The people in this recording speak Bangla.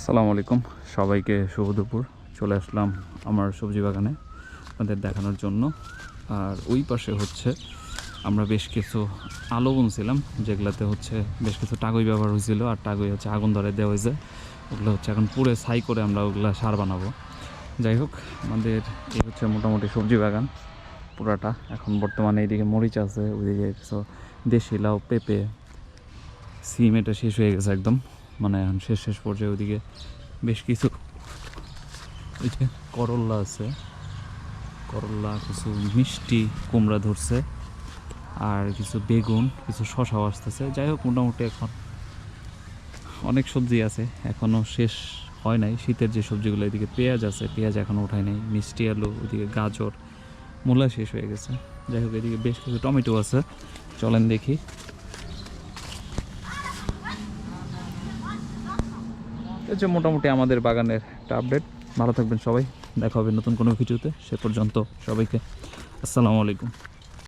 আসসালামু আলাইকুম, সবাইকে শুভ দুপুর। চলে আসলাম আমার সবজি বাগানে আপনাদের দেখানোর জন্য। আর ওই পাশে হচ্ছে আমরা বেশ কিছু আলো বুনছিলাম, যেগুলোতে হচ্ছে বেশ কিছু টাগই ব্যবহার হয়েছিল, আর টাগই হচ্ছে আগুন ধরে দেওয়া হয়েছে। ওগুলো হচ্ছে এখন পুরো ছাই করে আমরা ওগুলো সার বানাবো। যাই হোক, আমাদের এই হচ্ছে মোটামুটি সবজি বাগান পুরাটা। এখন বর্তমানে এইদিকে মরিচ আছে, ওইদিকে কিছু দেশি লাউ, পেঁপে, সিম, এটা শেষ হয়ে গেছে একদম, মানে এখন শেষ পর্যায়ে। ওইদিকে বেশ কিছু ওই যে করল্লা আছে, করল্লা, কিছু মিষ্টি কুমড়া ধরছে, আর কিছু বেগুন, কিছু শশাও আসতেছে। যাই হোক, মোটামুটি এখন অনেক সবজি আছে, এখনও শেষ হয় নাই। শীতের যে সবজিগুলো, এদিকে পেঁয়াজ আছে, পেঁয়াজ এখনও ওঠায় নাই। মিষ্টি আলু, ওইদিকে গাজর, মূলা শেষ হয়ে গেছে। যাই হোক, এদিকে বেশ কিছু টমেটো আছে, চলেন দেখি। এই যে মোটামুটি আমাদের বাগানের একটা আপডেট। ভালো থাকবেন সবাই, দেখা হবে নতুন কোনো ভিডিওতে। সে পর্যন্ত সবাইকে আসসালামু আলাইকুম।